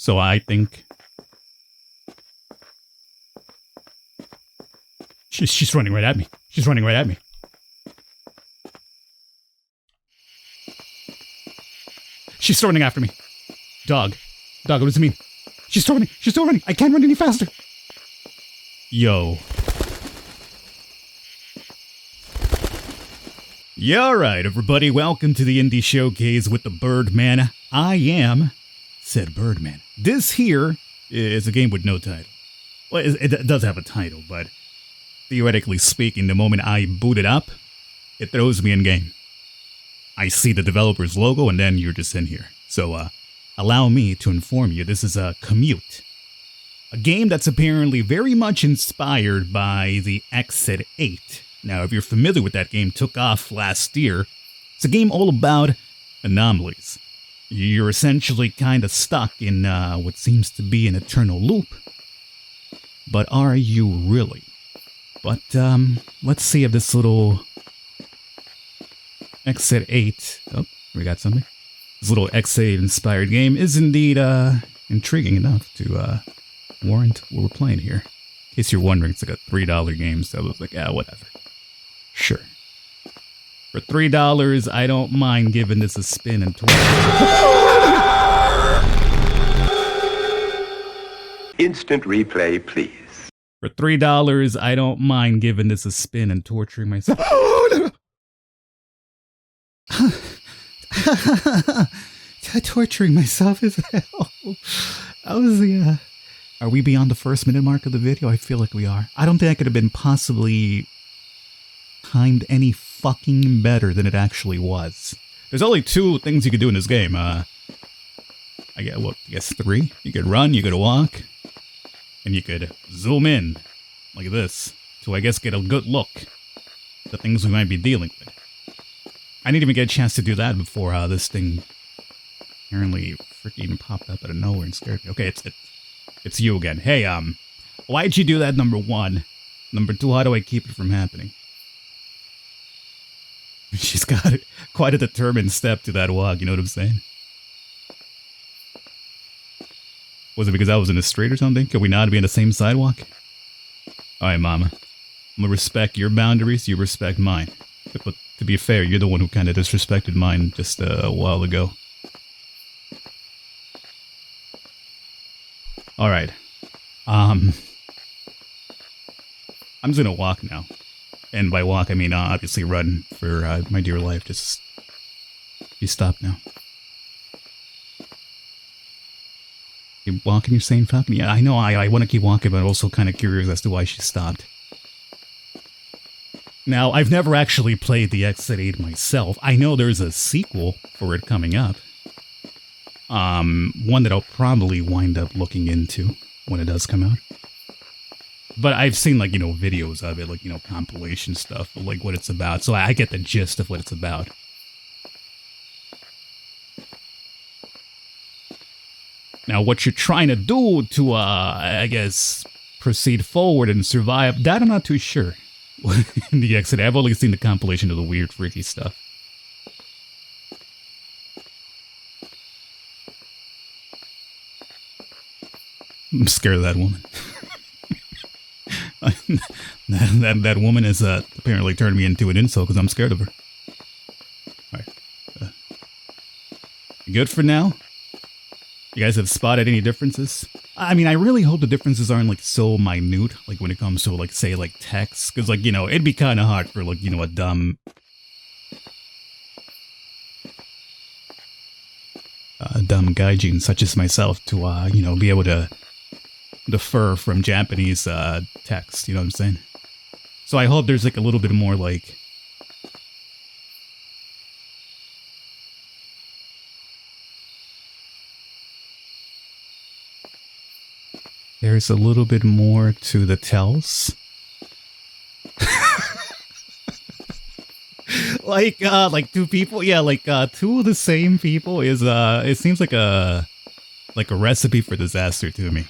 So I think she's running right at me. She's running right at me. She's still running after me. Dog, what does it mean? She's still running. She's still running. I can't run any faster. Yo. Yeah, alright, everybody. Welcome to the Indie Showcase with the Birdman. I am said Birdman. This here is a game with no title. Well, it does have a title, but theoretically speaking, the moment I boot it up, it throws me in game. I see the developer's logo, and then you're just in here. So, allow me to inform you, this is a Commute. A game that's apparently very much inspired by the Exit 8. Now, if you're familiar with that game, took off last year. It's a game all about anomalies. You're essentially kind of stuck in what seems to be an eternal loop. But are you really? But let's see if this little Exit 8... Oh, we got something. This little Exit 8 inspired game is indeed intriguing enough to warrant what we're playing here. In case you're wondering, it's like a $3 game, so I was like, yeah, whatever. Sure. For $3, I don't mind giving this a spin and torture. Instant replay, please. For $3, I don't mind giving this a spin and torturing myself. Torturing myself is hell. That was the, Are we beyond the first minute mark of the video? I feel like we are. I don't think I could have been possibly timed any fucking better than it actually was. There's only two things you could do in this game. I guess three. You could run, you could walk, and you could zoom in like this to, I guess, get a good look at the things we might be dealing with. I didn't even get a chance to do that before this thing apparently freaking popped up out of nowhere and scared me. Okay, it's you again. Hey, why'd you do that, number one? Number two, how do I keep it from happening? She's got quite a determined step to that walk, you know what I'm saying? Was it because I was in the street or something? Could we not be in the same sidewalk? Alright, mama. I'm gonna respect your boundaries, you respect mine. But to be fair, you're the one who kind of disrespected mine just a while ago. Alright. I'm just gonna walk now. And by walk, I mean obviously run for my dear life. Just... You stop now. You walking, you're saying, Falcon? Yeah, I know, I want to keep walking, but I'm also kind of curious as to why she stopped. Now, I've never actually played the Exit 8 myself. I know there's a sequel for it coming up. One that I'll probably wind up looking into when it does come out. But I've seen, like, you know, videos of it, like, you know, compilation stuff, like what it's about. So I get the gist of what it's about. Now, what you're trying to do to, I guess, proceed forward and survive, that I'm not too sure. In the Exit, I've only seen the compilation of the weird, freaky stuff. I'm scared of that woman. that woman has apparently turned me into an insult because I'm scared of her. Alright. Good for now? You guys have spotted any differences? I mean, I really hope the differences aren't, like, so minute, like, when it comes to, like, say, like, text. Because, like, you know, it'd be kind of hard for, like, you know, a dumb gaijin such as myself to, you know, be able to defer from Japanese text, you know what I'm saying? So I hope there's, like, a little bit more, like... There's a little bit more to the tells. like two people? Yeah, like, two of the same people is, it seems like a recipe for disaster to me.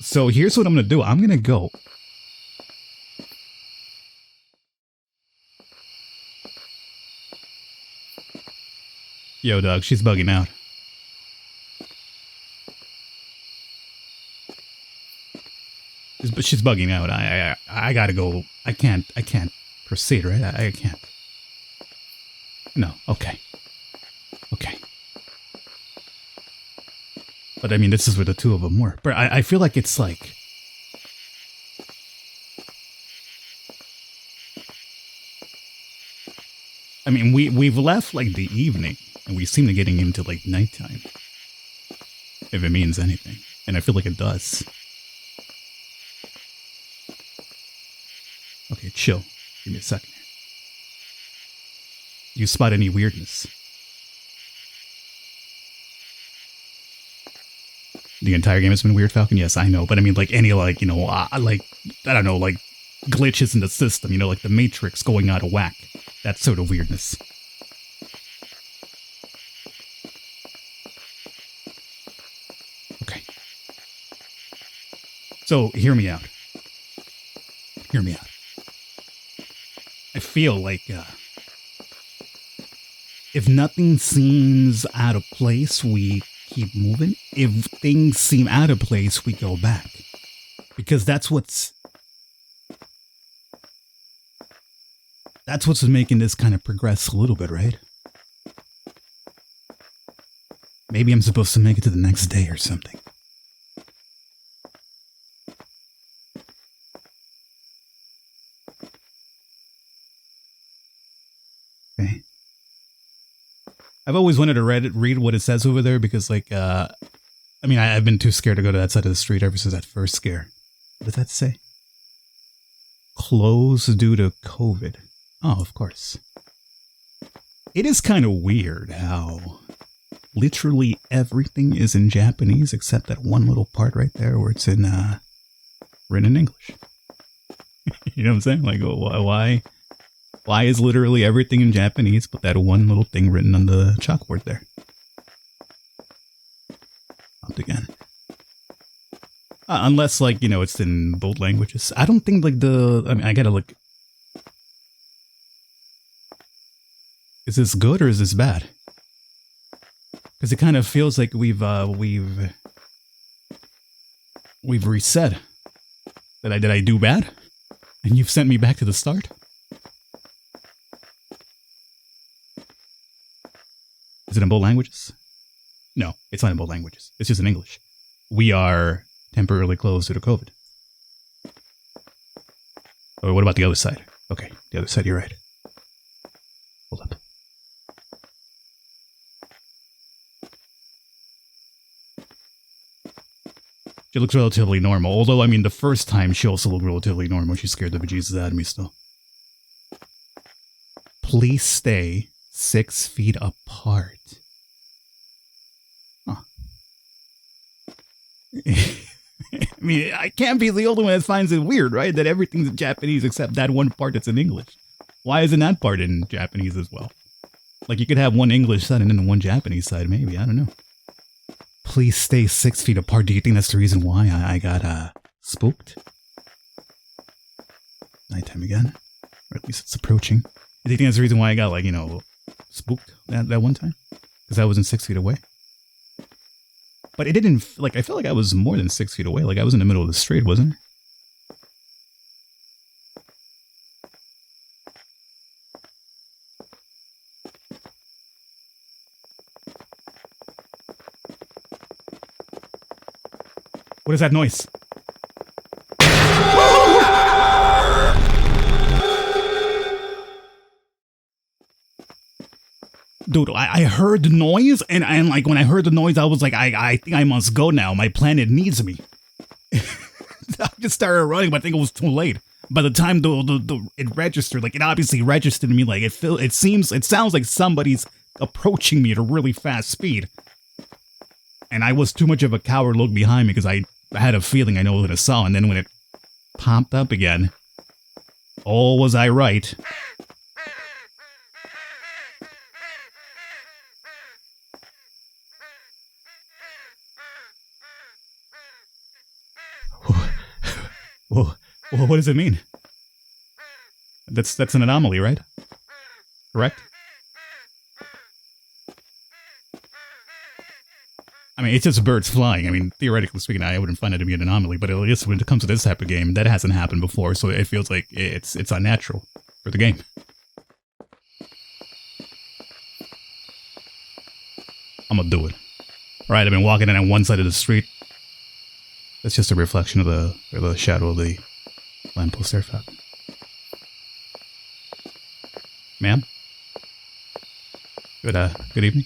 So here's what I'm gonna do. I'm gonna go. Yo, dog, she's bugging out. But she's bugging out. I gotta go. I can't proceed, right? I can't. No, okay. Okay. But I mean, this is where the two of them were. But I feel like it's like... I mean, we've left like the evening, and we seem to be getting into like nighttime. If it means anything. And I feel like it does. Okay, chill. Give me a second here. Do you spot any weirdness? The entire game has been weird, Falcon? Yes, I know. But I mean, like, any, like, you know, like, I don't know, like, glitches in the system, you know, like the Matrix going out of whack. That sort of weirdness. Okay. So, hear me out. Hear me out. I feel like, if nothing seems out of place, we keep moving. If things seem out of place, we go back. Because that's what's making this kind of progress a little bit, right? Maybe I'm supposed to make it to the next day or something. Okay. I've always wanted to read what it says over there because, like, I mean, I've been too scared to go to that side of the street ever since that first scare. What does that say? Closed due to COVID. Oh, of course. It is kind of weird how literally everything is in Japanese except that one little part right there where it's in, written in English. You know what I'm saying? Like, why is literally everything in Japanese but that one little thing written on the chalkboard there? Not again. Unless, like, you know, it's in both languages. I don't think, like, I mean, I gotta look. Is this good or is this bad? Because it kind of feels like we've reset. Did I do bad? And you've sent me back to the start? Is it in both languages? No, it's not in both languages. It's just in English. We are temporarily closed due to COVID. Oh, what about the other side? Okay, the other side, you're right. Hold up. She looks relatively normal, although, I mean, the first time she also looked relatively normal. She scared the bejesus out of me still. Please stay 6 feet apart. Huh. I mean, I can't be the only one that finds it weird, right? That everything's in Japanese except that one part that's in English. Why isn't that part in Japanese as well? Like, you could have one English side and then one Japanese side, maybe. I don't know. Please stay 6 feet apart. Do you think that's the reason why I got, spooked? Nighttime again? Or at least it's approaching. Do you think that's the reason why I got, like, you know, spooked that one time? Because I wasn't 6 feet away? But it didn't, like, I felt like I was more than 6 feet away. Like, I was in the middle of the street, wasn't I? What is that noise? Dude, I heard the noise, and like, when I heard the noise, I was like, I think I must go now. My planet needs me. I just started running, but I think it was too late. By the time it registered, like, it obviously registered to me, like, it sounds like somebody's approaching me at a really fast speed. And I was too much of a coward to look behind me because I had a feeling I know what I saw, and then when it popped up again, oh, was I right? Whoa, what does it mean? That's an anomaly, right? Correct? I mean, it's just birds flying. I mean, theoretically speaking, I wouldn't find it to be an anomaly, but at least when it comes to this type of game, that hasn't happened before, so it feels like it's unnatural for the game. I'm gonna do it. Alright, I've been walking in on one side of the street. That's just a reflection of the shadow of the lamppost there, Falcon. Ma'am? Good evening.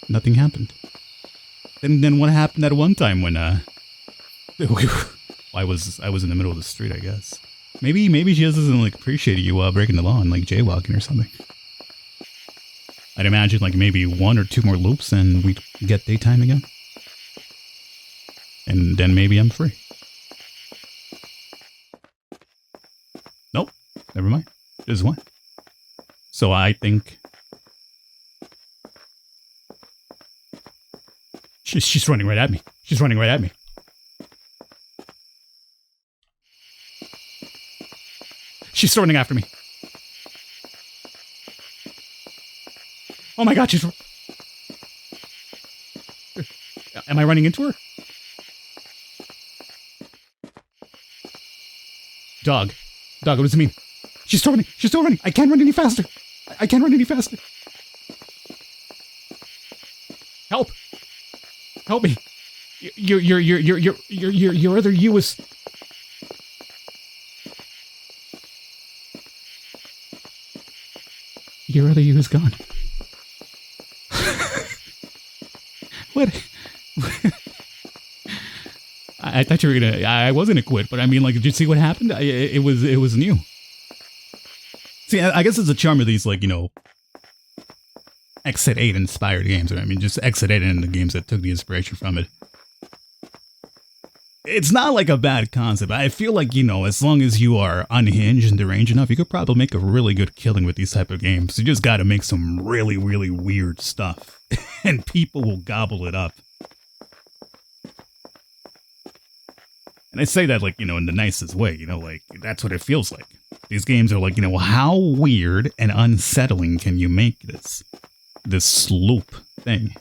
Nothing happened. Then what happened that one time when I was in the middle of the street, I guess. Maybe she just doesn't like appreciate you breaking the law and like jaywalking or something. I'd imagine like maybe 1 or 2 more loops and we'd get daytime again. And then maybe I'm free. Nope, never mind. Just one. So I think she's running right at me. She's running right at me. She's running after me. Oh my god, am I running into her? Dog, what does it mean? She's still running. I can't run any faster. Help me. Your other you is... Your other you is gone. What? I thought you were gonna... I was gonna quit, but I mean, like, did you see what happened? It was new. See, I guess it's a charm of these, like, you know, Exit 8 inspired games. I mean, just Exit 8 and the games that took the inspiration from it. It's not like a bad concept. I feel like, you know, as long as you are unhinged and deranged enough, you could probably make a really good killing with these type of games. You just gotta make some really, really weird stuff. And people will gobble it up. And I say that, like, you know, in the nicest way, you know, like, that's what it feels like. These games are like, you know, how weird and unsettling can you make this loop thing?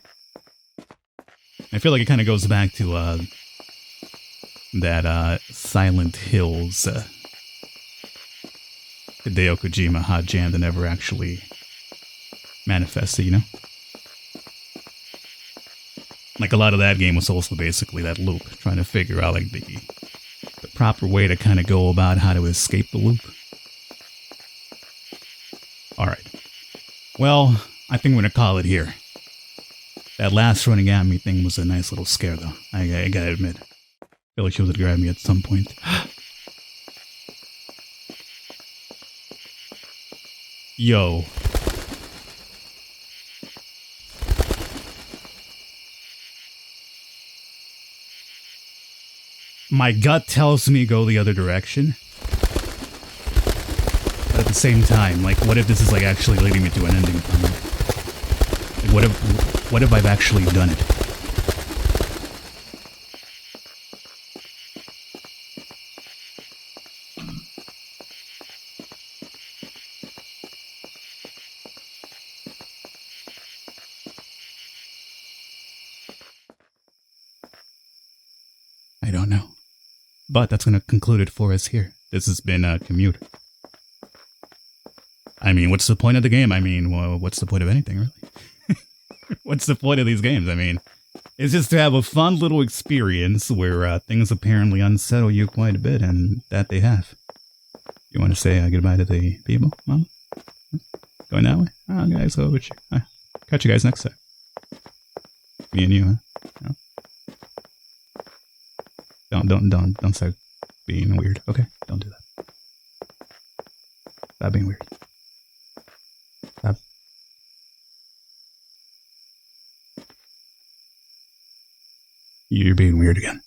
I feel like it kind of goes back to, that, Silent Hills, Hideo Kojima hot jam that never actually manifested, you know? Like, a lot of that game was also basically that loop, trying to figure out, like, the proper way to kind of go about how to escape the loop. Alright. Well, I think we're gonna call it here. That last running at me thing was a nice little scare, though. I gotta admit. I feel like she was gonna grab me at some point. Yo. My gut tells me go the other direction. But at the same time, like, what if this is, like, actually leading me to an ending? Like, what if I've actually done it? I don't know. But that's going to conclude it for us here. This has been Commute. I mean, what's the point of the game? I mean, well, what's the point of anything, really? What's the point of these games? I mean, it's just to have a fun little experience where things apparently unsettle you quite a bit, and that they have. You want to say goodbye to the people, Mama? Going that way? Oh, guys, go with you. Catch you guys next time. Me and you, huh? No? Don't start being weird, okay? Don't do that. Stop being weird. Stop. You're being weird again.